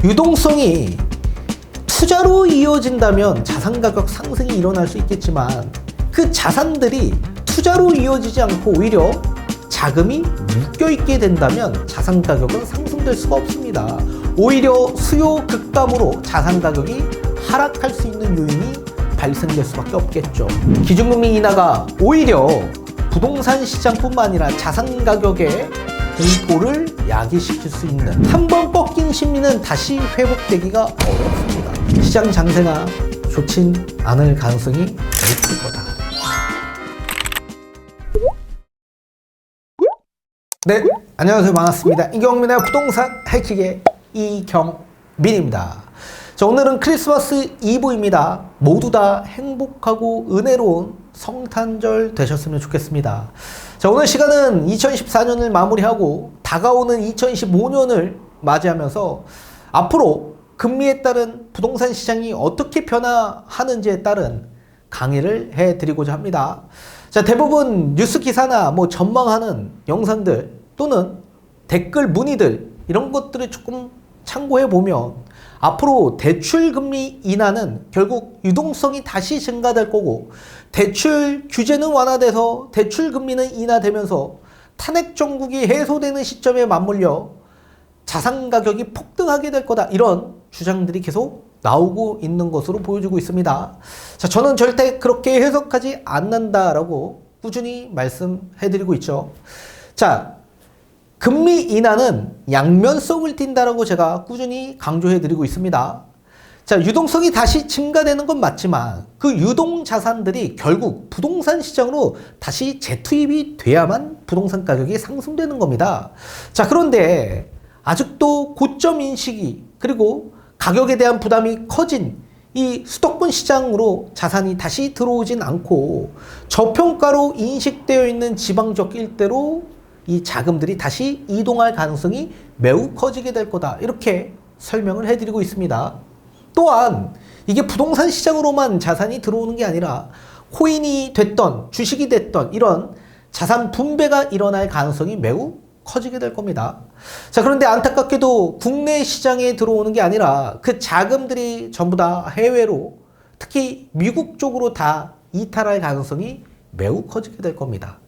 유동성이 투자로 이어진다면 자산 가격 상승이 일어날 수 있겠지만 그 자산들이 투자로 이어지지 않고 오히려 자금이 묶여있게 된다면 자산 가격은 상승될 수가 없습니다. 오히려 수요 급감으로 자산 가격이 하락할 수 있는 요인이 발생될 수밖에 없겠죠. 기준금리 인하가 오히려 부동산 시장뿐만 아니라 자산 가격의 공포를 야기시킬 수 있는, 한번 꺾인 심리는 다시 회복되기가 어렵습니다. 시장 장세가 좋진 않을 가능성이 매우 클 거다. 네, 안녕하세요. 반갑습니다. 이경민의 부동산 해킥의 이경민입니다. 자, 오늘은 크리스마스 이브입니다. 모두 다 행복하고 은혜로운 성탄절 되셨으면 좋겠습니다. 자, 오늘 시간은 2014년을 마무리하고 다가오는 2025년을 맞이하면서 앞으로 금리에 따른 부동산 시장이 어떻게 변화하는지에 따른 강의를 해드리고자 합니다. 자, 대부분 뉴스 기사나 전망하는 영상들 또는 댓글 문의들 이런 것들을 조금 참고해 보면 앞으로 대출 금리 인하는 결국 유동성이 다시 증가될 거고, 대출 규제는 완화돼서 대출 금리는 인하되면서 탄핵 정국이 해소되는 시점에 맞물려 자산 가격이 폭등하게 될 거다, 이런 주장들이 계속 나오고 있는 것으로 보여지고 있습니다. 자, 저는 절대 그렇게 해석하지 않는다라고 꾸준히 말씀해드리고 있죠. 자, 금리 인하는 양면성을 띈다라고 제가 꾸준히 강조해드리고 있습니다. 자, 유동성이 다시 증가되는 건 맞지만 그 유동 자산들이 결국 부동산 시장으로 다시 재투입이 돼야만 부동산 가격이 상승되는 겁니다. 자, 그런데 아직도 고점 인식이 그리고 가격에 대한 부담이 커진 이 수도권 시장으로 자산이 다시 들어오진 않고 저평가로 인식되어 있는 지방적 일대로 이 자금들이 다시 이동할 가능성이 매우 커지게 될 거다, 이렇게 설명을 해드리고 있습니다. 또한 이게 부동산 시장으로만 자산이 들어오는 게 아니라 코인이 됐던 주식이 됐던 이런 자산 분배가 일어날 가능성이 매우 커지게 될 겁니다. 자, 그런데 안타깝게도 국내 시장에 들어오는 게 아니라 그 자금들이 전부 다 해외로, 특히 미국 쪽으로 다 이탈할 가능성이 매우 커지게 될 겁니다.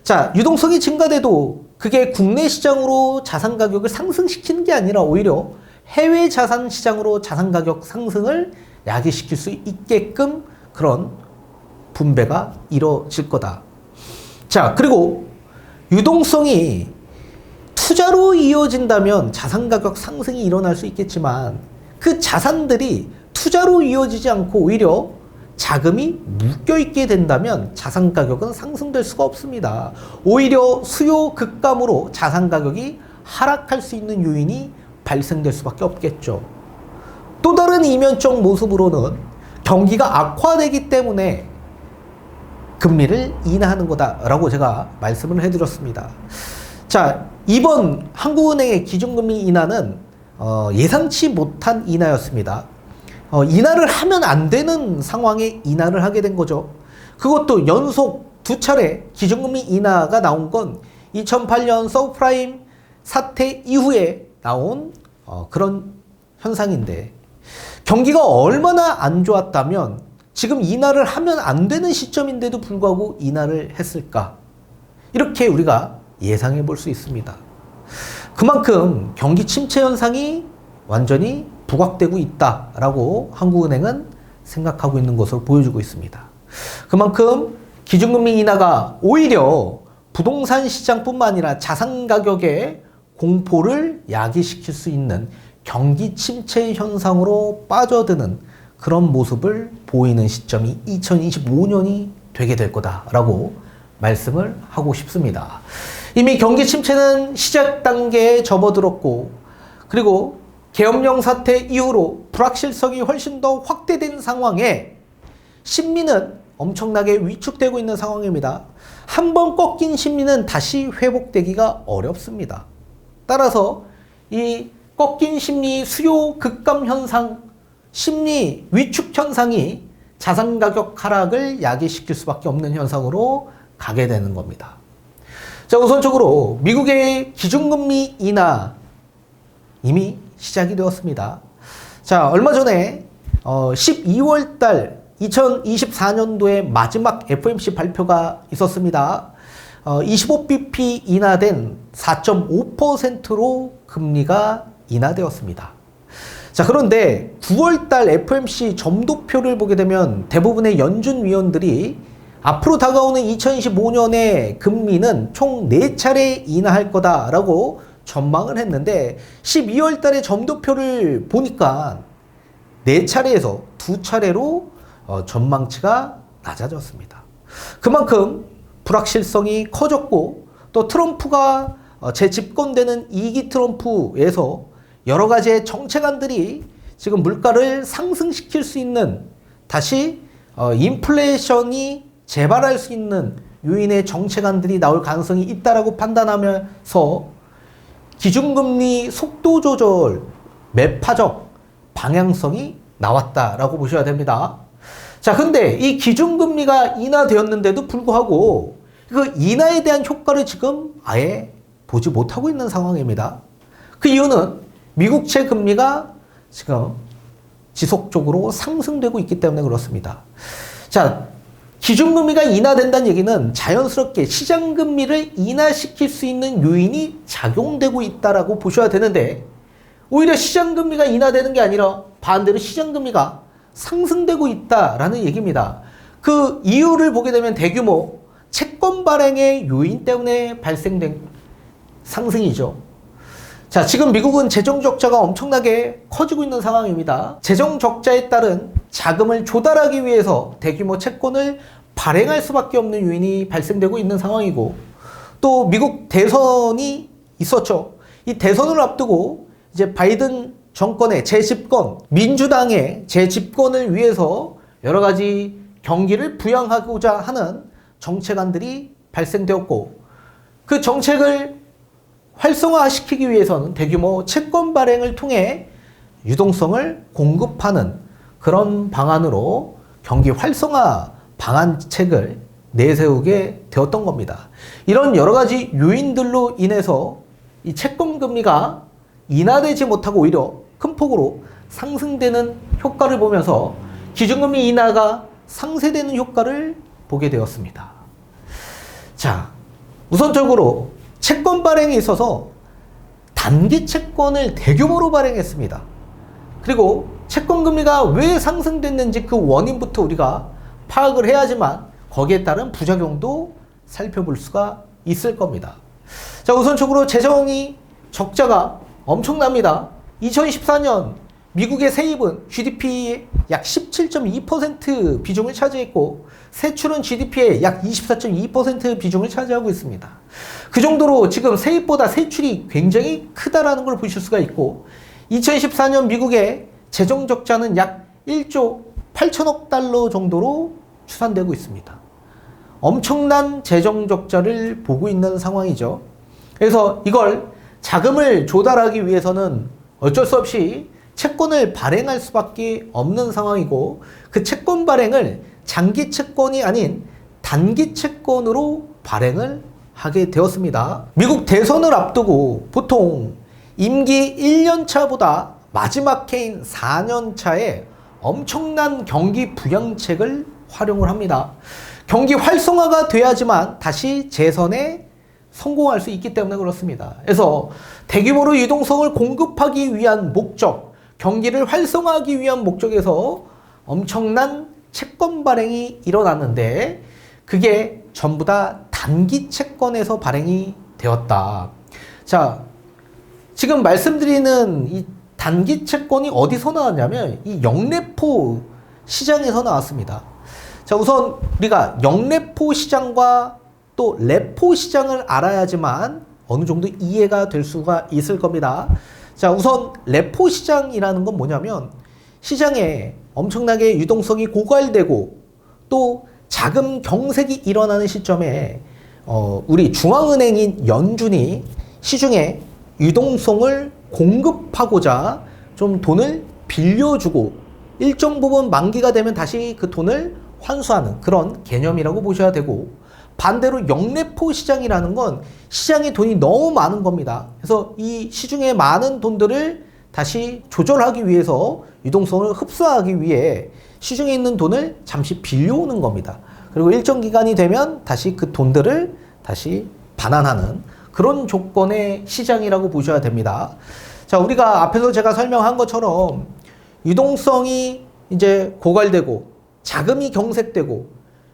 자, 유동성이 증가돼도 그게 국내 시장으로 자산 가격을 상승시키는 게 아니라 오히려 해외 자산 시장으로 자산 가격 상승을 야기시킬 수 있게끔 그런 분배가 이루어질 거다. 자, 그리고 유동성이 투자로 이어진다면 자산 가격 상승이 일어날 수 있겠지만 그 자산들이 투자로 이어지지 않고 오히려 자금이 묶여있게 된다면 자산 가격은 상승될 수가 없습니다. 오히려 수요 급감으로 자산 가격이 하락할 수 있는 요인이 발생될 수밖에 없겠죠. 또 다른 이면적 모습으로는 경기가 악화되기 때문에 금리를 인하하는 거다라고 제가 말씀을 해드렸습니다. 자, 이번 한국은행의 기준금리 인하는 예상치 못한 인하였습니다. 인하를 하면 안 되는 상황에 인하를 하게 된 거죠. 그것도 연속 두 차례 기준금리 인하가 나온 건 2008년 서브프라임 사태 이후에 나온 그런 현상인데, 경기가 얼마나 안 좋았다면 지금 인하를 하면 안 되는 시점인데도 불구하고 인하를 했을까? 이렇게 우리가 예상해 볼 수 있습니다. 그만큼 경기 침체 현상이 완전히 부각되고 있다라고 한국은행은 생각하고 있는 것으로 보여주고 있습니다. 그만큼 기준금리 인하가 오히려 부동산 시장뿐만 아니라 자산 가격의 공포를 야기시킬 수 있는 경기 침체 현상으로 빠져드는 그런 모습을 보이는 시점이 2025년이 되게 될 거다라고 말씀을 하고 싶습니다. 이미 경기 침체는 시작 단계에 접어들었고, 그리고 계엄령 사태 이후로 불확실성이 훨씬 더 확대된 상황에 심리는 엄청나게 위축되고 있는 상황입니다. 한번 꺾인 심리는 다시 회복되기가 어렵습니다. 따라서 이 꺾인 심리 수요 급감 현상, 심리 위축 현상이 자산 가격 하락을 야기시킬 수밖에 없는 현상으로 가게 되는 겁니다. 자, 우선적으로 미국의 기준금리 인하 이미 시작이 되었습니다. 자, 얼마 전에 12월 달 2024년도에 마지막 FOMC 발표가 있었습니다. 25bp 인하된 4.5%로 금리가 인하되었습니다. 자, 그런데 9월달 FOMC 점도표를 보게 되면 대부분의 연준 위원들이 앞으로 다가오는 2025년에 금리는 총 4차례 인하할 거다라고 전망을 했는데 12월달에 점도표를 보니까 4차례에서 2차례로 전망치가 낮아졌습니다. 그만큼 불확실성이 커졌고 또 트럼프가 재집권되는 2기 트럼프에서 여러 가지의 정책안들이 지금 물가를 상승시킬 수 있는 다시 인플레이션이 재발할 수 있는 요인의 정책안들이 나올 가능성이 있다라고 판단하면서 기준금리 속도 조절 매파적 방향성이 나왔다라고 보셔야 됩니다. 자, 근데 이 기준금리가 인하되었는데도 불구하고 그 인하에 대한 효과를 지금 아예 보지 못하고 있는 상황입니다. 그 이유는 미국채 금리가 지금 지속적으로 상승되고 있기 때문에 그렇습니다. 자, 기준금리가 인하된다는 얘기는 자연스럽게 시장금리를 인하시킬 수 있는 요인이 작용되고 있다라고 보셔야 되는데 오히려 시장금리가 인하되는 게 아니라 반대로 시장금리가 상승되고 있다라는 얘기입니다. 그 이유를 보게 되면 대규모 채권 발행의 요인 때문에 발생된 상승이죠. 자, 지금 미국은 재정 적자가 엄청나게 커지고 있는 상황입니다. 재정 적자에 따른 자금을 조달하기 위해서 대규모 채권을 발행할 수밖에 없는 요인이 발생되고 있는 상황이고 또 미국 대선이 있었죠. 이 대선을 앞두고 이제 바이든 정권의 재집권, 민주당의 재집권을 위해서 여러 가지 경기를 부양하고자 하는 정책안들이 발생되었고 그 정책을 활성화시키기 위해서는 대규모 채권 발행을 통해 유동성을 공급하는 그런 방안으로 경기 활성화 방안책을 내세우게 되었던 겁니다. 이런 여러 가지 요인들로 인해서 이 채권 금리가 인하되지 못하고 오히려 큰 폭으로 상승되는 효과를 보면서 기준금리 인하가 상쇄되는 효과를 보게 되었습니다. 자, 우선적으로 채권 발행에 있어서 단기 채권을 대규모로 발행했습니다. 그리고 채권 금리가 왜 상승됐는지 그 원인부터 우리가 파악을 해야지만 거기에 따른 부작용도 살펴볼 수가 있을 겁니다. 자, 우선적으로 재정이 적자가 엄청납니다. 2014년 미국의 세입은 GDP의 약 17.2% 비중을 차지했고 세출은 GDP의 약 24.2% 비중을 차지하고 있습니다. 그 정도로 지금 세입보다 세출이 굉장히 크다라는 걸 보실 수가 있고 2014년 미국의 재정 적자는 약 1조 8천억 달러 정도로 추산되고 있습니다. 엄청난 재정 적자를 보고 있는 상황이죠. 그래서 이걸 자금을 조달하기 위해서는 어쩔 수 없이 채권을 발행할 수밖에 없는 상황이고 그 채권 발행을 장기 채권이 아닌 단기 채권으로 발행을 하게 되었습니다. 미국 대선을 앞두고 보통 임기 1년 차보다 마지막 해인 4년 차에 엄청난 경기 부양책을 활용을 합니다. 경기 활성화가 돼야지만 다시 재선에 성공할 수 있기 때문에 그렇습니다. 그래서 대규모로 유동성을 공급하기 위한 목적, 경기를 활성화하기 위한 목적에서 엄청난 채권 발행이 일어났는데 그게 전부 다 단기 채권에서 발행이 되었다. 자, 지금 말씀드리는 이 단기 채권이 어디서 나왔냐면 이 영래포 시장에서 나왔습니다. 자, 우선 우리가 영래포 시장과 또 레포 시장을 알아야지만 어느 정도 이해가 될 수가 있을 겁니다. 자, 우선 레포 시장이라는 건 뭐냐면 시장에 엄청나게 유동성이 고갈되고 또 자금 경색이 일어나는 시점에 우리 중앙은행인 연준이 시중에 유동성을 공급하고자 좀 돈을 빌려주고 일정 부분 만기가 되면 다시 그 돈을 환수하는 그런 개념이라고 보셔야 되고 반대로 영래포 시장이라는 건 시장에 돈이 너무 많은 겁니다. 그래서 이 시중에 많은 돈들을 다시 조절하기 위해서 유동성을 흡수하기 위해 시중에 있는 돈을 잠시 빌려오는 겁니다. 그리고 일정 기간이 되면 다시 그 돈들을 다시 반환하는 그런 조건의 시장이라고 보셔야 됩니다. 자, 우리가 앞에서 제가 설명한 것처럼 유동성이 이제 고갈되고 자금이 경색되고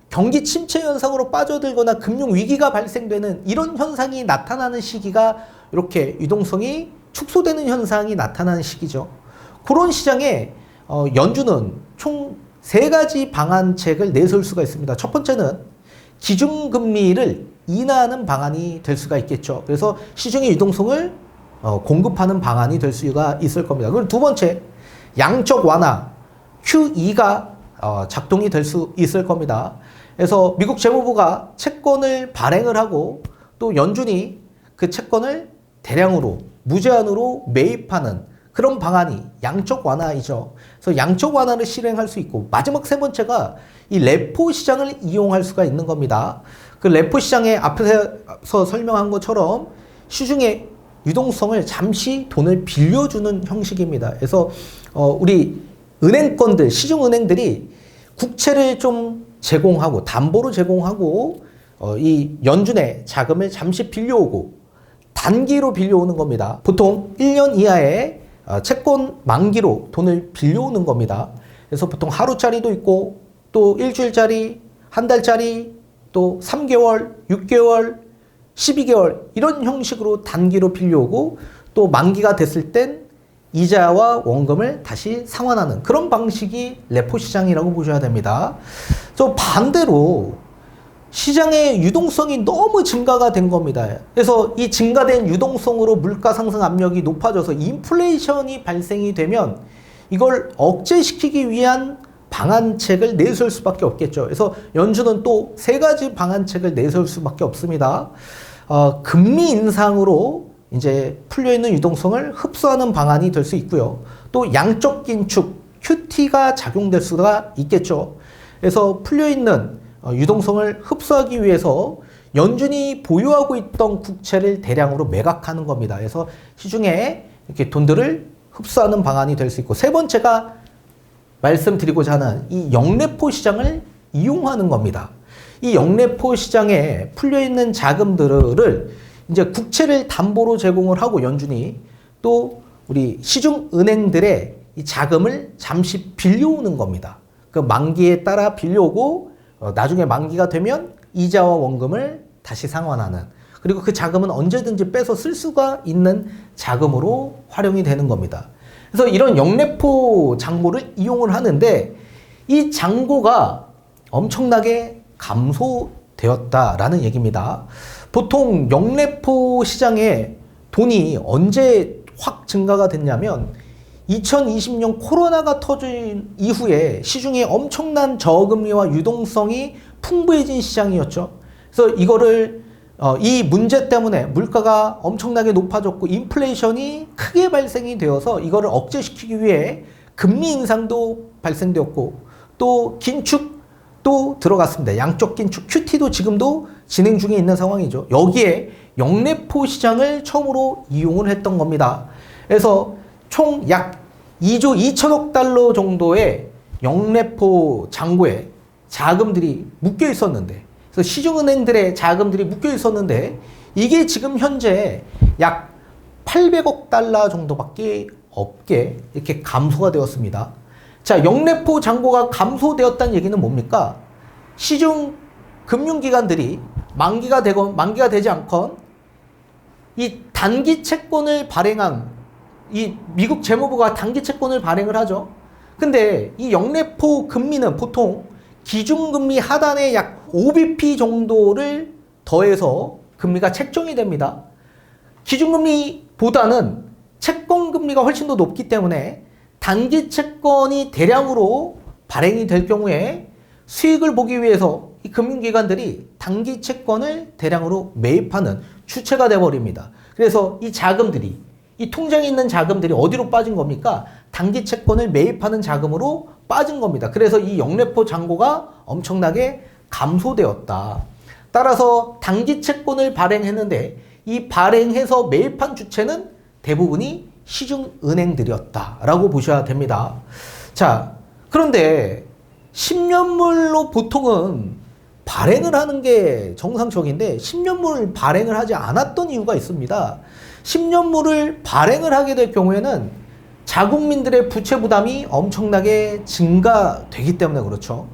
경기 침체 현상으로 빠져들거나 금융 위기가 발생되는 이런 현상이 나타나는 시기가 이렇게 유동성이 축소되는 현상이 나타나는 시기죠. 그런 시장에 연준은 총 3가지 방안책을 내세울 수가 있습니다. 첫 번째는 기준금리를 인하하는 방안이 될 수가 있겠죠. 그래서 시중의 유동성을 공급하는 방안이 될 수가 있을 겁니다. 그리고 두 번째, 양적 완화 QE가 작동이 될 수 있을 겁니다. 그래서 미국 재무부가 채권을 발행을 하고 또 연준이 그 채권을 대량으로 무제한으로 매입하는 그런 방안이 양적 완화이죠. 그래서 양적 완화를 실행할 수 있고, 마지막 세 번째가 이 레포 시장을 이용할 수가 있는 겁니다. 그 레포 시장에 앞에서 설명한 것처럼 시중에 유동성을 잠시 돈을 빌려주는 형식입니다. 그래서 우리 은행권들, 시중은행들이 국채를 좀 제공하고 담보로 제공하고 이 연준에 자금을 잠시 빌려오고 단기로 빌려오는 겁니다. 보통 1년 이하의 채권 만기로 돈을 빌려오는 겁니다. 그래서 보통 하루짜리도 있고 또 일주일짜리, 한 달짜리, 또 3개월, 6개월, 12개월 이런 형식으로 단기로 빌려오고 또 만기가 됐을 땐 이자와 원금을 다시 상환하는 그런 방식이 레포 시장이라고 보셔야 됩니다. 저 반대로 시장의 유동성이 너무 증가가 된 겁니다. 그래서 이 증가된 유동성으로 물가 상승 압력이 높아져서 인플레이션이 발생이 되면 이걸 억제시키기 위한 방안책을 내세울 수밖에 없겠죠. 그래서 연준은 또 3가지 방안책을 내세울 수밖에 없습니다. 금리 인상으로 이제 풀려있는 유동성을 흡수하는 방안이 될 수 있고요. 또 양적 긴축, QT가 작용될 수가 있겠죠. 그래서 풀려있는 유동성을 흡수하기 위해서 연준이 보유하고 있던 국채를 대량으로 매각하는 겁니다. 그래서 시중에 이렇게 돈들을 흡수하는 방안이 될 수 있고, 세 번째가 말씀드리고자 하는 이 영래포 시장을 이용하는 겁니다. 이 영래포 시장에 풀려있는 자금들을 이제 국채를 담보로 제공을 하고 연준이 또 우리 시중은행들의 이 자금을 잠시 빌려오는 겁니다. 그 만기에 따라 빌려오고 나중에 만기가 되면 이자와 원금을 다시 상환하는, 그리고 그 자금은 언제든지 빼서 쓸 수가 있는 자금으로 활용이 되는 겁니다. 그래서 이런 영래포 잔고를 이용을 하는데 이 잔고가 엄청나게 감소되었다라는 얘기입니다. 보통 영래포 시장에 돈이 언제 확 증가가 됐냐면 2020년 코로나가 터진 이후에 시중에 엄청난 저금리와 유동성이 풍부해진 시장이었죠. 그래서 이거를 이 문제 때문에 물가가 엄청나게 높아졌고 인플레이션이 크게 발생이 되어서 이거를 억제시키기 위해 금리 인상도 발생되었고 또 긴축도 들어갔습니다. 양적 긴축 QT도 지금도 진행 중에 있는 상황이죠. 여기에 영래포 시장을 처음으로 이용을 했던 겁니다. 그래서 총 약 2조 2천억 달러 정도의 영래포 잔고에 자금들이 묶여 있었는데, 그래서 시중은행들의 자금들이 묶여 있었는데 이게 지금 현재 약 800억 달러 정도밖에 없게 이렇게 감소가 되었습니다. 자, 영래포 잔고가 감소되었다는 얘기는 뭡니까? 시중 금융기관들이 만기가 되지 않건 이 단기 채권을 발행한 이 미국 재무부가 단기 채권을 발행을 하죠. 근데 이 영래포 금리는 보통 기준금리 하단에 약 5bp 정도를 더해서 금리가 책정이 됩니다. 기준금리보다는 채권금리가 훨씬 더 높기 때문에 단기 채권이 대량으로 발행이 될 경우에 수익을 보기 위해서 이 금융기관들이 단기 채권을 대량으로 매입하는 주체가 되어버립니다. 그래서 이 자금들이, 이 통장에 있는 자금들이 어디로 빠진 겁니까? 단기 채권을 매입하는 자금으로 빠진 겁니다. 그래서 이 영래포 잔고가 엄청나게 감소되었다. 따라서 단기 채권을 발행했는데 이 발행해서 매입한 주체는 대부분이 시중은행들이었다라고 보셔야 됩니다. 자, 그런데 10년물로 보통은 발행을 하는 게 정상적인데 10년물 발행을 하지 않았던 이유가 있습니다. 10년물을 발행을 하게 될 경우에는 자국민들의 부채 부담이 엄청나게 증가되기 때문에 그렇죠.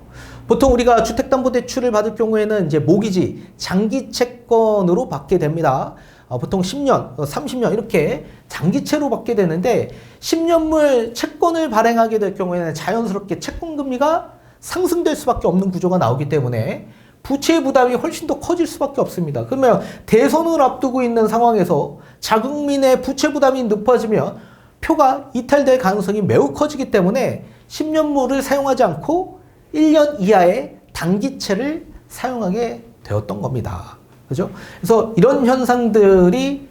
보통 우리가 주택담보대출을 받을 경우에는 이제 모기지, 장기 채권으로 받게 됩니다. 보통 10년, 30년 이렇게 장기채로 받게 되는데 10년물 채권을 발행하게 될 경우에는 자연스럽게 채권금리가 상승될 수밖에 없는 구조가 나오기 때문에 부채 부담이 훨씬 더 커질 수밖에 없습니다. 그러면 대선을 앞두고 있는 상황에서 자국민의 부채 부담이 높아지면 표가 이탈될 가능성이 매우 커지기 때문에 10년물을 사용하지 않고 1년 이하의 단기채를 사용하게 되었던 겁니다. 그죠? 그래서 이런 현상들이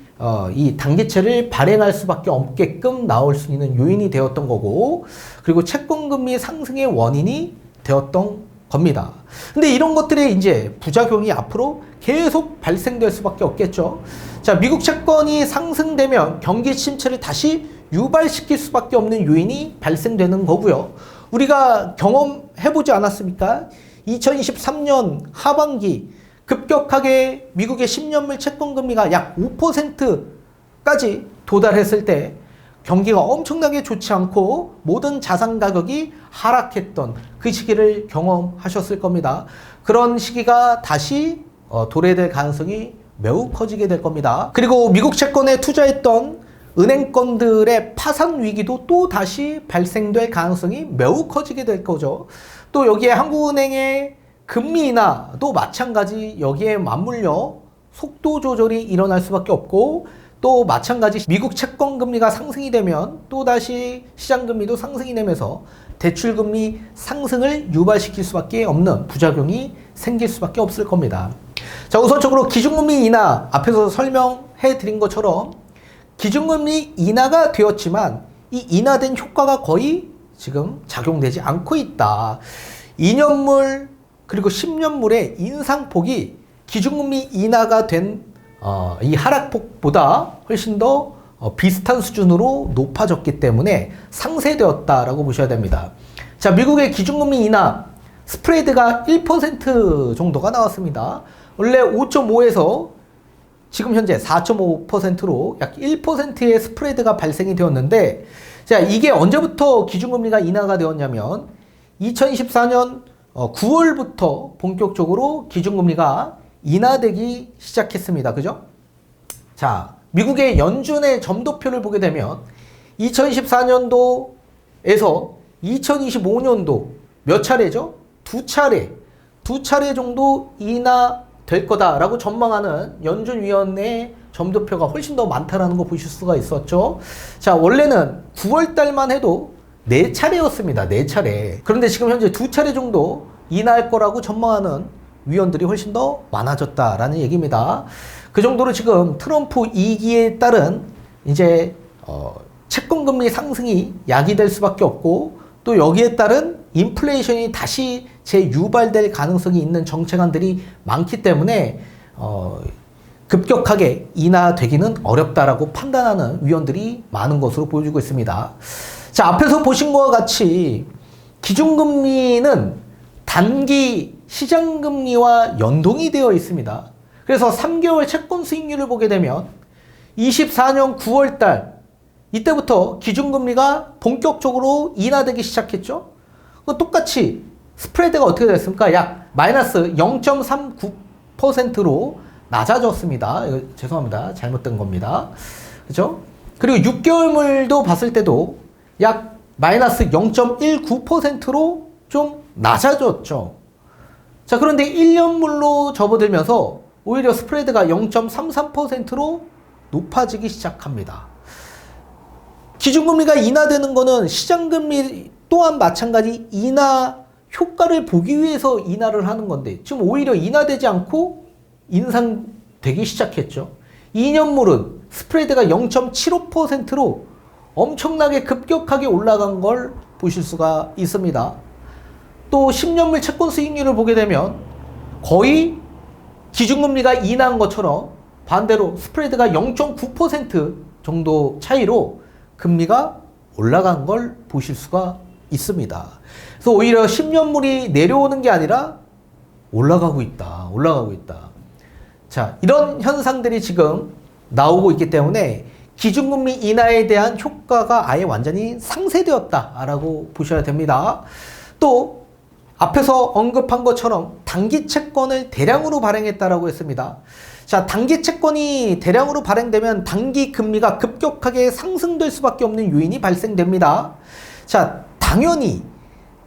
이 단기채를 발행할 수밖에 없게끔 나올 수 있는 요인이 되었던 거고, 그리고 채권금리 상승의 원인이 되었던 겁니다. 근데 이런 것들의 이제 부작용이 앞으로 계속 발생될 수밖에 없겠죠. 자, 미국 채권이 상승되면 경기 침체를 다시 유발시킬 수밖에 없는 요인이 발생되는 거고요. 우리가 경험해보지 않았습니까? 2023년 하반기 급격하게 미국의 10년물 채권금리가 약 5%까지 도달했을 때 경기가 엄청나게 좋지 않고 모든 자산 가격이 하락했던 그 시기를 경험하셨을 겁니다. 그런 시기가 다시 도래될 가능성이 매우 커지게 될 겁니다. 그리고 미국 채권에 투자했던 은행권들의 파산 위기도 또 다시 발생될 가능성이 매우 커지게 될 거죠. 또 여기에 한국은행의 금리 인하도 마찬가지 여기에 맞물려 속도 조절이 일어날 수밖에 없고, 또 마찬가지 미국 채권 금리가 상승이 되면 또다시 시장 금리도 상승이 되면서 대출 금리 상승을 유발시킬 수밖에 없는 부작용이 생길 수밖에 없을 겁니다. 자, 우선적으로 기준금리 인하, 앞에서 설명해 드린 것처럼 기준금리 인하가 되었지만 이 인하된 효과가 거의 지금 작용되지 않고 있다. 2년물 그리고 10년물의 인상폭이 기준금리 인하가 된 이 하락폭보다 훨씬 더 비슷한 수준으로 높아졌기 때문에 상쇄되었다라고 보셔야 됩니다. 자, 미국의 기준금리 인하 스프레드가 1% 정도가 나왔습니다. 원래 5.5에서 지금 현재 4.5%로 약 1%의 스프레드가 발생이 되었는데, 자, 이게 언제부터 기준금리가 인하가 되었냐면 2024년 9월부터 본격적으로 기준금리가 인하되기 시작했습니다. 그죠? 자, 미국의 연준의 점도표를 보게 되면 2024년도에서 2025년도 몇 차례죠? 두 차례 정도 인하될 거다라고 전망하는 연준위원회의 점도표가 훨씬 더 많다라는 거 보실 수가 있었죠. 자, 원래는 9월 달만 해도 4차례였습니다. 4차례. 그런데 지금 현재 2차례 정도 인하할 거라고 전망하는 위원들이 훨씬 더 많아졌다라는 얘기입니다. 그 정도로 지금 트럼프 2기에 따른 이제 채권금리 상승이 야기될 수밖에 없고, 또 여기에 따른 인플레이션이 다시 재유발될 가능성이 있는 정책안들이 많기 때문에 급격하게 인하되기는 어렵다라고 판단하는 위원들이 많은 것으로 보여지고 있습니다. 자, 앞에서 보신 것과 같이 기준금리는 단기 시장금리와 연동이 되어 있습니다. 그래서 3개월 채권 수익률을 보게 되면 24년 9월달 이때부터 기준금리가 본격적으로 인하되기 시작했죠. 똑같이 스프레드가 어떻게 됐습니까? 약 마이너스 0.39%로 낮아졌습니다. 이거 죄송합니다. 잘못된 겁니다. 그죠? 그리고 6개월물도 봤을 때도 약 마이너스 0.19%로 좀 낮아졌죠. 자, 그런데 1년물로 접어들면서 오히려 스프레드가 0.33%로 높아지기 시작합니다. 기준금리가 인하되는 거는 시장금리 또한 마찬가지 인하 효과를 보기 위해서 인하를 하는 건데, 지금 오히려 인하되지 않고 인상되기 시작했죠. 2년물은 스프레드가 0.75%로 엄청나게 급격하게 올라간 걸 보실 수가 있습니다. 또 10년물 채권 수익률을 보게 되면 거의 기준금리가 인하한 것처럼 반대로 스프레드가 0.9% 정도 차이로 금리가 올라간 걸 보실 수가 있습니다. 그래서 오히려 10년물이 내려오는 게 아니라 올라가고 있다. 자, 이런 현상들이 지금 나오고 있기 때문에 기준금리 인하에 대한 효과가 아예 완전히 상쇄되었다라고 보셔야 됩니다. 또 앞에서 언급한 것처럼 단기 채권을 대량으로 발행했다라고 했습니다. 자, 단기 채권이 대량으로 발행되면 단기 금리가 급격하게 상승될 수밖에 없는 요인이 발생됩니다. 자, 당연히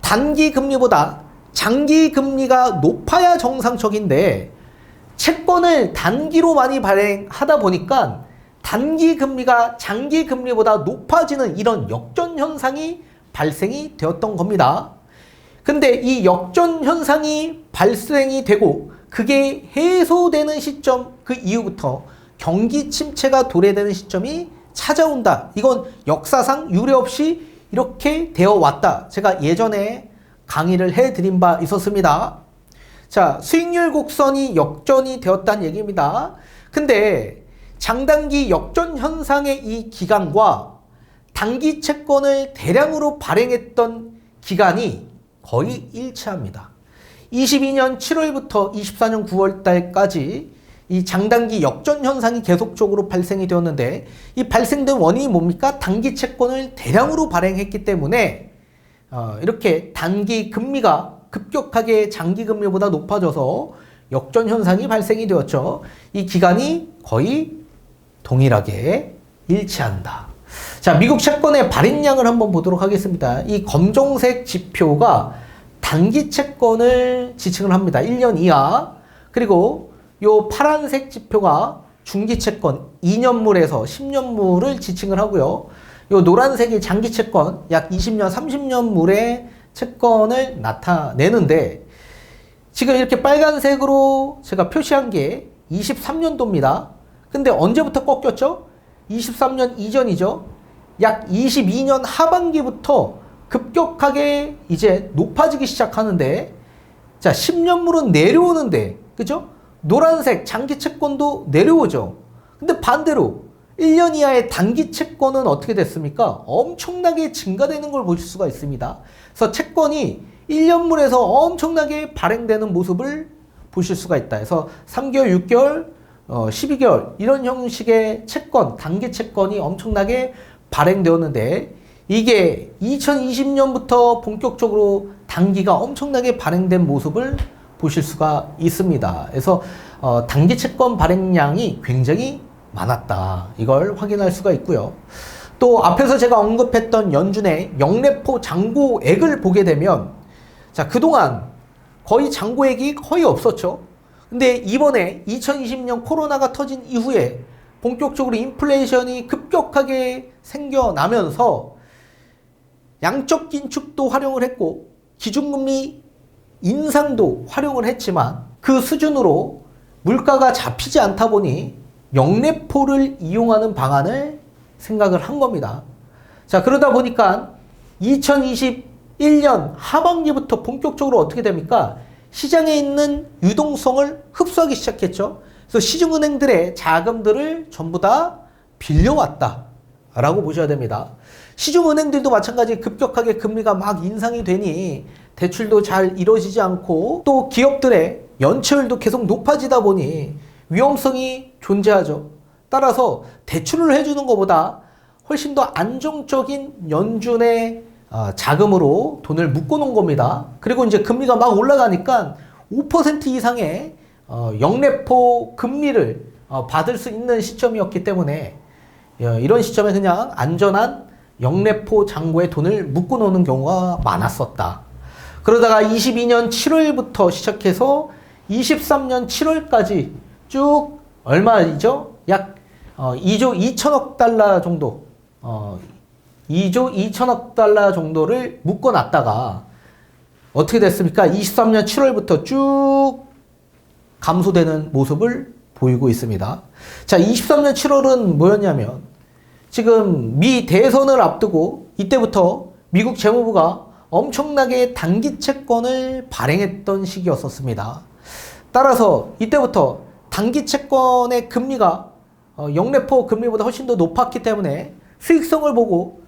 단기 금리보다 장기 금리가 높아야 정상적인데 채권을 단기로 많이 발행하다 보니까 단기 금리가 장기 금리보다 높아지는 이런 역전 현상이 발생이 되었던 겁니다. 근데 이 역전 현상이 발생이 되고 그게 해소되는 시점, 그 이후부터 경기 침체가 도래되는 시점이 찾아온다. 이건 역사상 유례 없이 이렇게 되어 왔다. 제가 예전에 강의를 해드린 바 있었습니다. 자, 수익률 곡선이 역전이 되었다는 얘기입니다. 근데 장단기 역전 현상의 이 기간과 단기 채권을 대량으로 발행했던 기간이 거의 일치합니다. 22년 7월부터 24년 9월 달까지 이 장단기 역전 현상이 계속적으로 발생이 되었는데 이 발생된 원인이 뭡니까? 단기 채권을 대량으로 발행했기 때문에 이렇게 단기 금리가 급격하게 장기 금리보다 높아져서 역전 현상이 발생이 되었죠. 이 기간이 거의 동일하게 일치한다. 자, 미국 채권의 발행량을 한번 보도록 하겠습니다. 이 검정색 지표가 단기 채권을 지칭을 합니다. 1년 이하. 그리고 요 파란색 지표가 중기 채권 2년물에서 10년물을 지칭을 하고요. 요 노란색이 장기 채권 약 20년, 30년물의 채권을 나타내는데 지금 이렇게 빨간색으로 제가 표시한 게 23년도입니다. 근데 언제부터 꺾였죠? 23년 이전이죠. 약 22년 하반기부터 급격하게 이제 높아지기 시작하는데 자, 10년물은 내려오는데 그죠? 노란색 장기 채권도 내려오죠. 근데 반대로 1년 이하의 단기 채권은 어떻게 됐습니까? 엄청나게 증가되는 걸 보실 수가 있습니다. 그래서 채권이 1년물에서 엄청나게 발행되는 모습을 보실 수가 있다. 그래서 3개월, 6개월, 12개월 이런 형식의 채권, 단기 채권이 엄청나게 발행되었는데 이게 2020년부터 본격적으로 단기가 엄청나게 발행된 모습을 보실 수가 있습니다. 그래서 단기 채권 발행량이 굉장히 많았다. 이걸 확인할 수가 있고요. 또 앞에서 제가 언급했던 연준의 영래포 잔고액을 보게 되면 자, 그동안 거의 잔고액이 거의 없었죠. 근데 이번에 2020년 코로나가 터진 이후에 본격적으로 인플레이션이 급격하게 생겨나면서 양적 긴축도 활용을 했고 기준금리 인상도 활용을 했지만 그 수준으로 물가가 잡히지 않다 보니 영래포를 이용하는 방안을 생각을 한 겁니다. 자, 그러다 보니까 2021년 하반기부터 본격적으로 어떻게 됩니까? 시장에 있는 유동성을 흡수하기 시작했죠. 그래서 시중은행들의 자금들을 전부 다 빌려왔다 라고 보셔야 됩니다. 시중은행들도 마찬가지 급격하게 금리가 막 인상이 되니 대출도 잘 이루어지지 않고 또 기업들의 연체율도 계속 높아지다 보니 위험성이 존재하죠. 따라서 대출을 해주는 것보다 훨씬 더 안정적인 연준의 자금으로 돈을 묶어놓은 겁니다. 그리고 이제 금리가 막 올라가니까 5% 이상의 영래포 금리를 받을 수 있는 시점이었기 때문에 이런 시점에 그냥 안전한 영래포 잔고에 돈을 묶어놓는 경우가 많았었다. 그러다가 22년 7월부터 시작해서 23년 7월까지 쭉 얼마이죠? 약 2조 2천억 달러 정도 2조 2천억 달러 정도를 묶어놨다가 어떻게 됐습니까? 23년 7월부터 쭉 감소되는 모습을 보이고 있습니다. 자, 23년 7월은 뭐였냐면 지금 미 대선을 앞두고 이때부터 미국 재무부가 엄청나게 단기 채권을 발행했던 시기였었습니다. 따라서 이때부터 단기 채권의 금리가 영래포 금리보다 훨씬 더 높았기 때문에 수익성을 보고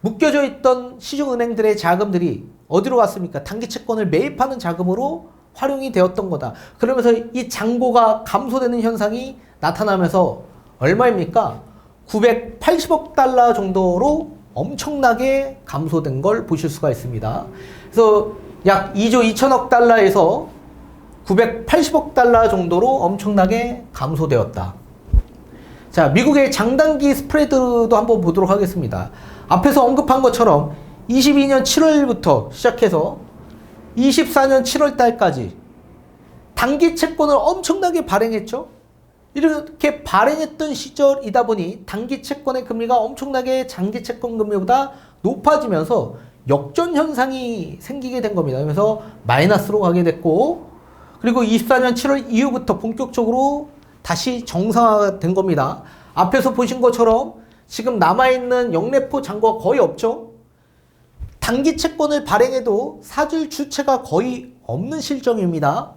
묶여져 있던 시중은행들의 자금들이 어디로 갔습니까? 단기 채권을 매입하는 자금으로 활용이 되었던 거다. 그러면서 이 잔고가 감소되는 현상이 나타나면서 얼마입니까? 980억 달러 정도로 엄청나게 감소된 걸 보실 수가 있습니다. 그래서 약 2조 2천억 달러에서 980억 달러 정도로 엄청나게 감소되었다. 자, 미국의 장단기 스프레드도 한번 보도록 하겠습니다. 앞에서 언급한 것처럼 22년 7월부터 시작해서 24년 7월 달까지 단기 채권을 엄청나게 발행했죠. 이렇게 발행했던 시절이다 보니 단기 채권의 금리가 엄청나게 장기 채권 금리보다 높아지면서 역전 현상이 생기게 된 겁니다. 그래서 마이너스로 가게 됐고, 그리고 24년 7월 이후부터 본격적으로 다시 정상화가 된 겁니다. 앞에서 보신 것처럼 지금 남아있는 영래포 잔고가 거의 없죠. 단기 채권을 발행해도 사줄 주체가 거의 없는 실정입니다.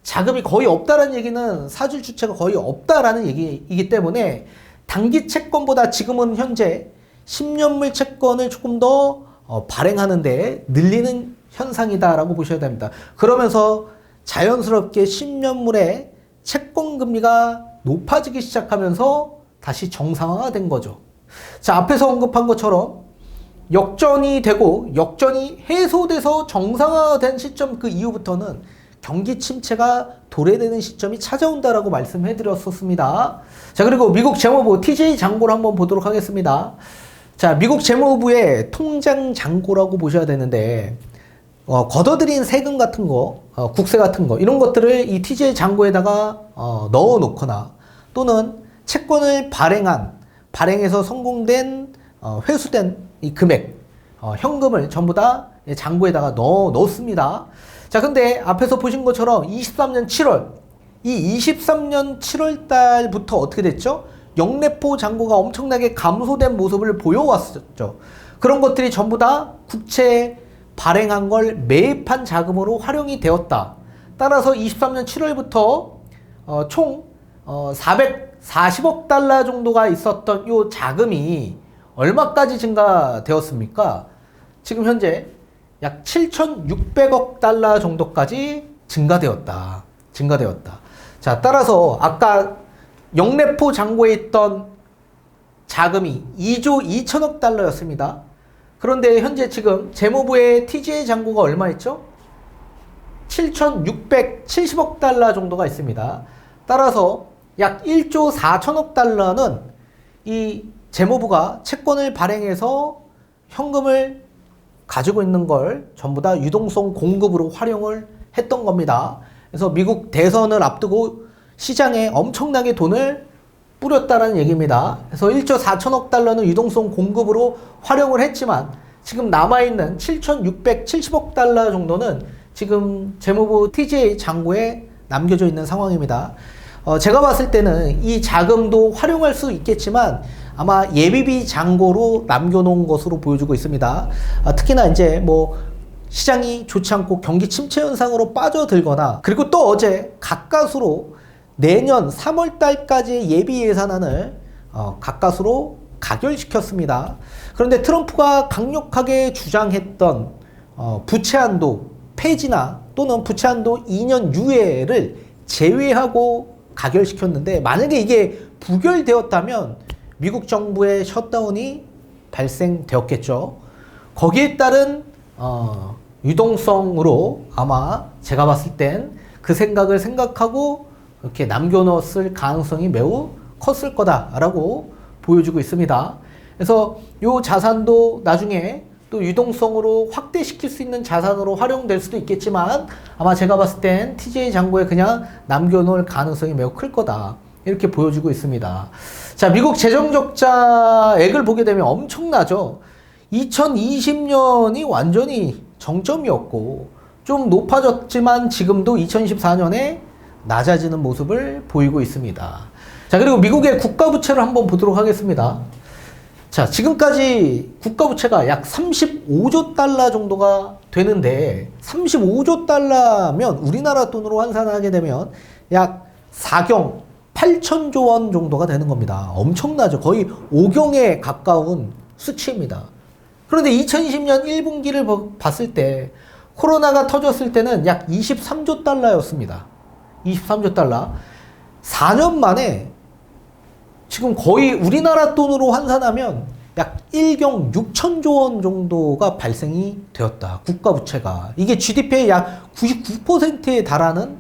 자금이 거의 없다라는 얘기는 사줄 주체가 거의 없다라는 얘기이기 때문에 단기 채권보다 지금은 현재 10년물 채권을 조금 더 발행하는데 늘리는 현상이다라고 보셔야 됩니다. 그러면서 자연스럽게 10년물의 채권 금리가 높아지기 시작하면서 다시 정상화가 된 거죠. 자, 앞에서 언급한 것처럼 역전이 되고 역전이 해소돼서 정상화된 시점 그 이후부터는 경기 침체가 도래되는 시점이 찾아온다라고 말씀해 드렸었습니다. 자, 그리고 미국 재무부 TJ 잔고를 한번 보도록 하겠습니다. 자, 미국 재무부의 통장 잔고라고 보셔야 되는데 걷어들인 세금 같은 거, 국세 같은 거 이런 것들을 이 TJ 잔고에다가 넣어 놓거나 또는 채권을 발행해서 성공된 회수된 이 금액, 현금을 전부 다 잔고에다가 넣습니다. 자, 근데 앞에서 보신 것처럼 23년 7월, 이 23년 7월 달부터 어떻게 됐죠? 영래포 잔고가 엄청나게 감소된 모습을 보여왔었죠. 그런 것들이 전부 다 국채 발행한 걸 매입한 자금으로 활용이 되었다. 따라서 23년 7월부터 총 440억 달러 정도가 있었던 이 자금이 얼마까지 증가되었습니까? 지금 현재 약 7,600억 달러 정도까지 증가되었다. 자, 따라서 아까 영래포 잔고에 있던 자금이 2조 2천억 달러였습니다. 그런데 현재 지금 재무부의 TGA 잔고가 얼마였죠? 7,670억 달러 정도가 있습니다. 따라서 약 1조 4천억 달러는 이 재무부가 채권을 발행해서 현금을 가지고 있는 걸 전부 다 유동성 공급으로 활용을 했던 겁니다. 그래서 미국 대선을 앞두고 시장에 엄청나게 돈을 뿌렸다는 얘기입니다. 그래서 1조 4천억 달러는 유동성 공급으로 활용을 했지만 지금 남아있는 7,670억 달러 정도는 지금 재무부 TGA 잔고에 남겨져 있는 상황입니다. 제가 봤을 때는 이 자금도 활용할 수 있겠지만 아마 예비비 잔고로 남겨놓은 것으로 보여주고 있습니다. 특히나 이제 뭐 시장이 좋지 않고 경기 침체 현상으로 빠져들거나, 그리고 또 어제 가까스로 내년 3월 달까지 예비 예산안을 가까스로 가결시켰습니다. 그런데 트럼프가 강력하게 주장했던 부채한도 폐지나 또는 부채한도 2년 유예를 제외하고 가결시켰는데, 만약에 이게 부결되었다면 미국 정부의 셧다운이 발생되었겠죠. 거기에 따른 유동성으로 아마 제가 봤을 땐 그 생각을 생각하고 이렇게 남겨놓았을 가능성이 매우 컸을 거다라고 보여주고 있습니다. 그래서 이 자산도 나중에 또 유동성으로 확대시킬 수 있는 자산으로 활용될 수도 있겠지만 아마 제가 봤을 땐 TJ 잔고에 그냥 남겨놓을 가능성이 매우 클 거다, 이렇게 보여주고 있습니다. 자, 미국 재정적자액을 보게 되면 엄청나죠. 2020년이 완전히 정점이었고 좀 높아졌지만 지금도 2024년에 낮아지는 모습을 보이고 있습니다. 자, 그리고 미국의 국가부채를 한번 보도록 하겠습니다. 자, 지금까지 국가부채가 약 35조 달러 정도가 되는데 35조 달러면 우리나라 돈으로 환산하게 되면 약 4경 8천조 원 정도가 되는 겁니다. 엄청나죠. 거의 5경에 가까운 수치입니다. 그런데 2020년 1분기를 봤을 때 코로나가 터졌을 때는 약 23조 달러였습니다. 23조 달러. 4년 만에 지금 거의 우리나라 돈으로 환산하면 약 1경 6천조 원 정도가 발생이 되었다. 국가 부채가. 이게 GDP의 약 99%에 달하는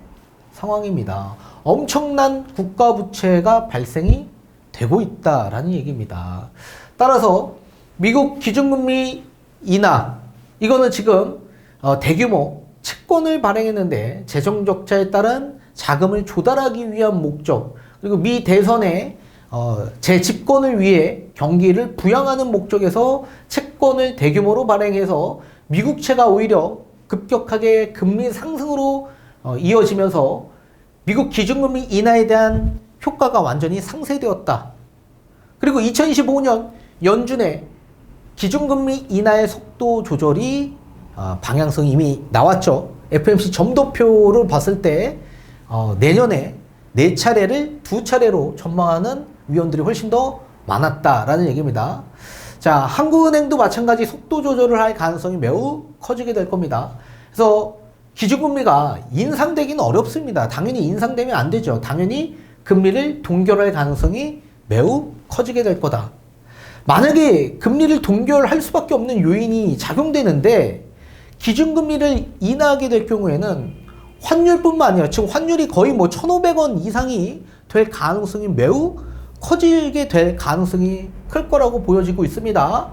상황입니다. 엄청난 국가 부채가 발생이 되고 있다라는 얘기입니다. 따라서 미국 기준금리 인하, 이거는 지금 대규모 채권을 발행했는데 재정 적자에 따른 자금을 조달하기 위한 목적, 그리고 미 대선에 재집권을 위해 경기를 부양하는 목적에서 채권을 대규모로 발행해서 미국채가 오히려 급격하게 금리 상승으로 이어지면서 미국 기준금리 인하에 대한 효과가 완전히 상쇄되었다. 그리고 2025년 연준의 기준금리 인하의 속도 조절이 방향성이 이미 나왔죠. FOMC 점도표를 봤을 때 내년에 4차례를 2차례로 전망하는 위원들이 훨씬 더 많았다라는 얘기입니다. 자, 한국은행도 마찬가지 속도 조절을 할 가능성이 매우 커지게 될 겁니다. 그래서 기준금리가 인상되기는 어렵습니다. 당연히 인상되면 안 되죠. 당연히 금리를 동결할 가능성이 매우 커지게 될 거다. 만약에 금리를 동결할 수밖에 없는 요인이 작용되는데 기준금리를 인하하게 될 경우에는 환율뿐만 아니라 지금 환율이 거의 1,500원 이상이 될 가능성이 매우 커지게 될 가능성이 클 거라고 보여지고 있습니다.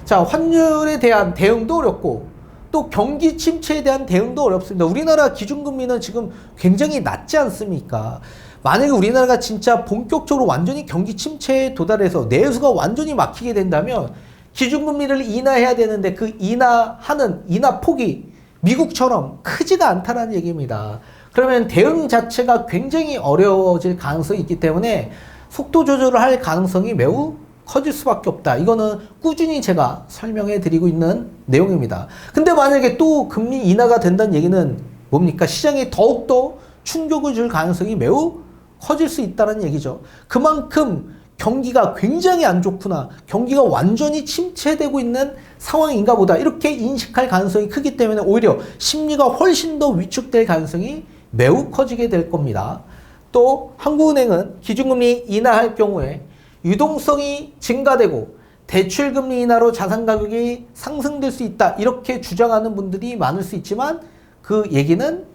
자, 환율에 대한 대응도 어렵고 또 경기 침체에 대한 대응도 어렵습니다. 우리나라 기준금리는 지금 굉장히 낮지 않습니까? 만약에 우리나라가 진짜 본격적으로 완전히 경기 침체에 도달해서 내수가 완전히 막히게 된다면 기준금리를 인하해야 되는데 그 인하하는 인하 폭이 미국처럼 크지가 않다는 얘기입니다. 그러면 대응 자체가 굉장히 어려워질 가능성이 있기 때문에 속도 조절을 할 가능성이 매우 커질 수밖에 없다. 이거는 꾸준히 제가 설명해 드리고 있는 내용입니다. 근데 만약에 또 금리 인하가 된다는 얘기는 뭡니까? 시장에 더욱더 충격을 줄 가능성이 매우 커질 수 있다는 얘기죠. 그만큼 경기가 굉장히 안 좋구나, 경기가 완전히 침체되고 있는 상황인가 보다, 이렇게 인식할 가능성이 크기 때문에 오히려 심리가 훨씬 더 위축될 가능성이 매우 커지게 될 겁니다. 또 한국은행은 기준금리 인하할 경우에 유동성이 증가되고 대출금리 인하로 자산가격이 상승될 수 있다, 이렇게 주장하는 분들이 많을 수 있지만 그 얘기는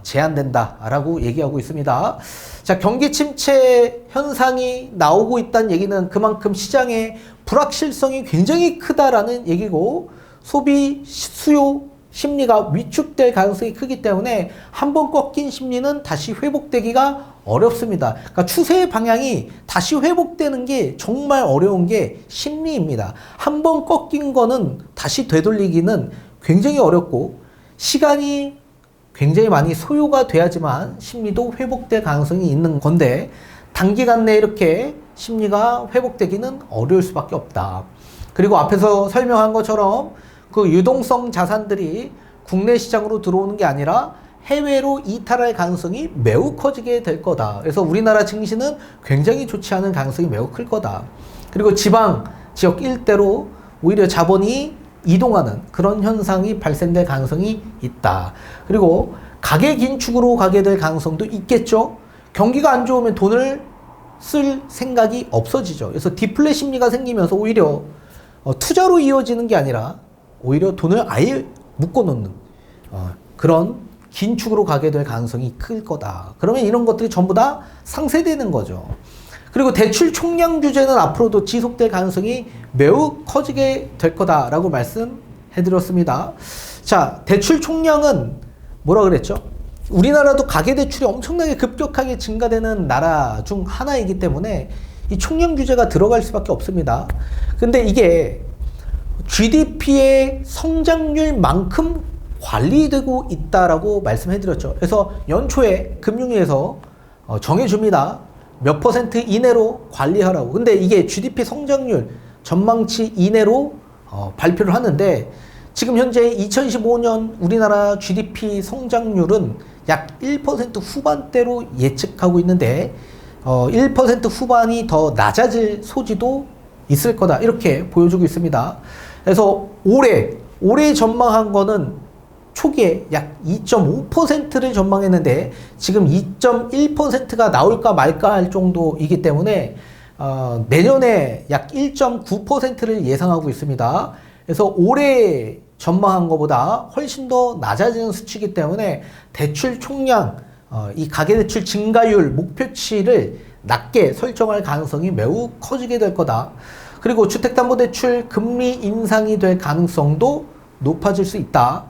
제한된다 라고 얘기하고 있습니다. 자, 경기 침체 현상이 나오고 있다는 얘기는 그만큼 시장의 불확실성이 굉장히 크다라는 얘기고, 소비 수요 심리가 위축될 가능성이 크기 때문에 한번 꺾인 심리는 다시 회복되기가 어렵습니다. 그러니까 추세의 방향이 다시 회복되는 게 정말 어려운 게 심리입니다. 한번 꺾인 거는 다시 되돌리기는 굉장히 어렵고 시간이 굉장히 많이 소요가 돼야지만 심리도 회복될 가능성이 있는 건데 단기간 내에 이렇게 심리가 회복되기는 어려울 수밖에 없다. 그리고 앞에서 설명한 것처럼 그 유동성 자산들이 국내 시장으로 들어오는 게 아니라 해외로 이탈할 가능성이 매우 커지게 될 거다. 그래서 우리나라 증시는 굉장히 좋지 않은 가능성이 매우 클 거다. 그리고 지방 지역 일대로 오히려 자본이 이동하는 그런 현상이 발생될 가능성이 있다. 그리고 가계 긴축으로 가게 될 가능성도 있겠죠. 경기가 안 좋으면 돈을 쓸 생각이 없어지죠. 그래서 디플레 심리가 생기면서 오히려 투자로 이어지는 게 아니라 오히려 돈을 아예 묶어놓는 그런 긴축으로 가게 될 가능성이 클 거다. 그러면 이런 것들이 전부 다 상쇄되는 거죠. 그리고 대출 총량 규제는 앞으로도 지속될 가능성이 매우 커지게 될 거다라고 말씀해드렸습니다. 자, 대출 총량은 뭐라 그랬죠? 우리나라도 가계대출이 엄청나게 급격하게 증가되는 나라 중 하나이기 때문에 이 총량 규제가 들어갈 수밖에 없습니다. 근데 이게 GDP의 성장률만큼 관리되고 있다라고 말씀해드렸죠. 그래서 연초에 금융위에서 정해줍니다. 몇 % 이내로 관리하라고. 근데 이게 GDP 성장률 전망치 이내로 발표를 하는데 지금 현재 2015년 우리나라 GDP 성장률은 약 1% 후반대로 예측하고 있는데 1% 후반이 더 낮아질 소지도 있을 거다. 이렇게 보여주고 있습니다. 그래서 올해 전망한 거는 초기에 약 2.5%를 전망했는데 지금 2.1%가 나올까 말까 할 정도이기 때문에 내년에 약 1.9%를 예상하고 있습니다. 그래서 올해 전망한 것보다 훨씬 더 낮아지는 수치이기 때문에 대출 총량, 이 가계대출 증가율 목표치를 낮게 설정할 가능성이 매우 커지게 될 거다. 그리고 주택담보대출 금리 인상이 될 가능성도 높아질 수 있다.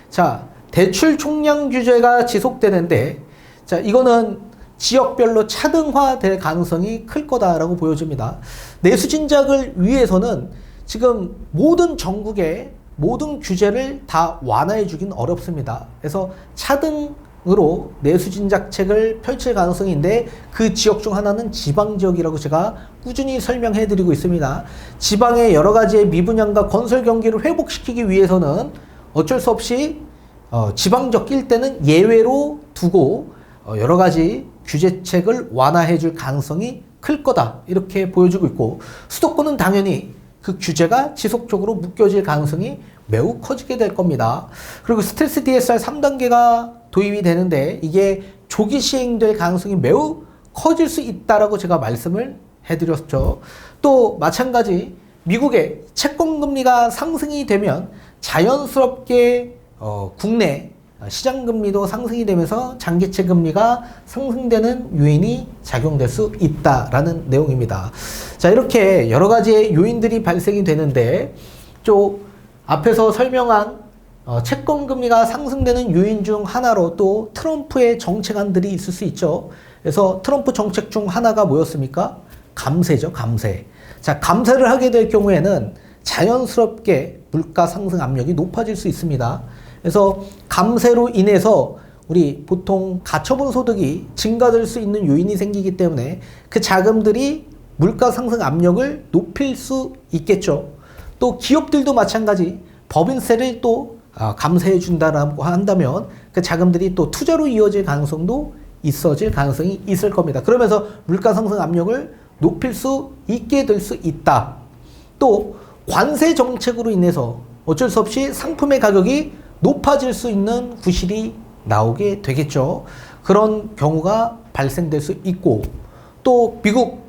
자, 대출 총량 규제가 지속되는데, 자, 이거는 지역별로 차등화될 가능성이 클 거다라고 보여집니다. 내수진작을 위해서는 지금 모든 전국의 모든 규제를 다 완화해 주긴 어렵습니다. 그래서 차등으로 내수진작책을 펼칠 가능성인데 그 지역 중 하나는 지방 지역이라고 제가 꾸준히 설명해 드리고 있습니다. 지방의 여러 가지의 미분양과 건설 경기를 회복시키기 위해서는 어쩔 수 없이 지방적 일대는 예외로 두고 여러 가지 규제책을 완화해 줄 가능성이 클 거다. 이렇게 보여주고 있고, 수도권은 당연히 그 규제가 지속적으로 묶여질 가능성이 매우 커지게 될 겁니다. 그리고 스텔스 DSR 3단계가 도입이 되는데 이게 조기 시행될 가능성이 매우 커질 수 있다라고 제가 말씀을 해드렸죠. 또 마찬가지 미국의 채권금리가 상승이 되면 자연스럽게 국내 시장금리도 상승이 되면서 장기채 금리가 상승되는 요인이 작용될 수 있다라는 내용입니다. 자, 이렇게 여러 가지의 요인들이 발생이 되는데 또 앞에서 설명한 채권금리가 상승되는 요인 중 하나로 또 트럼프의 정책안들이 있을 수 있죠. 그래서 트럼프 정책 중 하나가 뭐였습니까? 감세죠, 감세. 자, 감세를 하게 될 경우에는 자연스럽게 물가 상승 압력이 높아질 수 있습니다. 그래서 감세로 인해서 우리 보통 가처분 소득이 증가될 수 있는 요인이 생기기 때문에 그 자금들이 물가 상승 압력을 높일 수 있겠죠. 또 기업들도 마찬가지 법인세를 또 감세해 준다라고 한다면 그 자금들이 또 투자로 이어질 가능성도 있어질 가능성이 있을 겁니다. 그러면서 물가 상승 압력을 높일 수 있게 될 수 있다. 또 관세 정책으로 인해서 어쩔 수 없이 상품의 가격이 높아질 수 있는 구실이 나오게 되겠죠. 그런 경우가 발생될 수 있고, 또 미국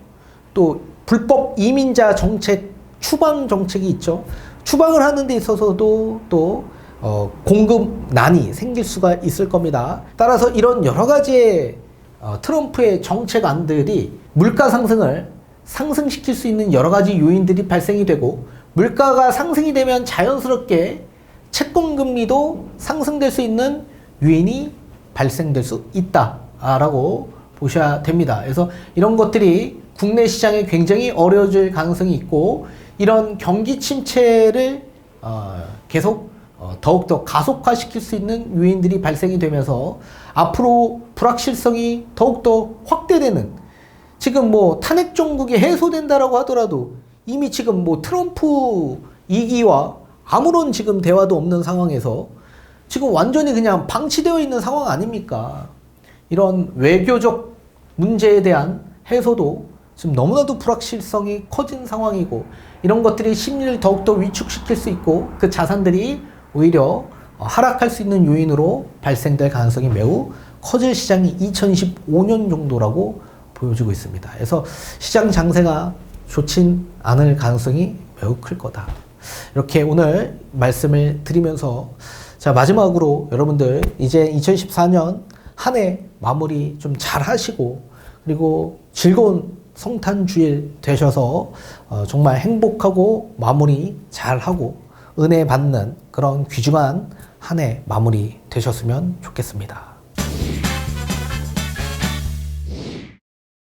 또 불법 이민자 정책 추방 정책이 있죠. 추방을 하는 데 있어서도 또 공급난이 생길 수가 있을 겁니다. 따라서 이런 여러 가지의 트럼프의 정책안들이 물가 상승을 상승시킬 수 있는 여러 가지 요인들이 발생이 되고, 물가가 상승이 되면 자연스럽게 채권금리도 상승될 수 있는 요인이 발생될 수 있다라고 보셔야 됩니다. 그래서 이런 것들이 국내 시장에 굉장히 어려워질 가능성이 있고, 이런 경기 침체를 계속 더욱더 가속화시킬 수 있는 요인들이 발생이 되면서 앞으로 불확실성이 더욱더 확대되는, 지금 뭐 탄핵 정국이 해소된다라고 하더라도 이미 지금 뭐 트럼프 2기와 아무런 지금 대화도 없는 상황에서 지금 완전히 그냥 방치되어 있는 상황 아닙니까? 이런 외교적 문제에 대한 해소도 지금 너무나도 불확실성이 커진 상황이고, 이런 것들이 심리를 더욱더 위축시킬 수 있고 그 자산들이 오히려 하락할 수 있는 요인으로 발생될 가능성이 매우 커질 시장이 2025년 정도라고 보여지고 있습니다. 그래서 시장 장세가 좋진 않을 가능성이 매우 클 거다. 이렇게 오늘 말씀을 드리면서, 자, 마지막으로 여러분들 이제 2014년 한 해 마무리 좀 잘 하시고, 그리고 즐거운 성탄 주일 되셔서 정말 행복하고 마무리 잘 하고 은혜 받는 그런 귀중한 한 해 마무리 되셨으면 좋겠습니다.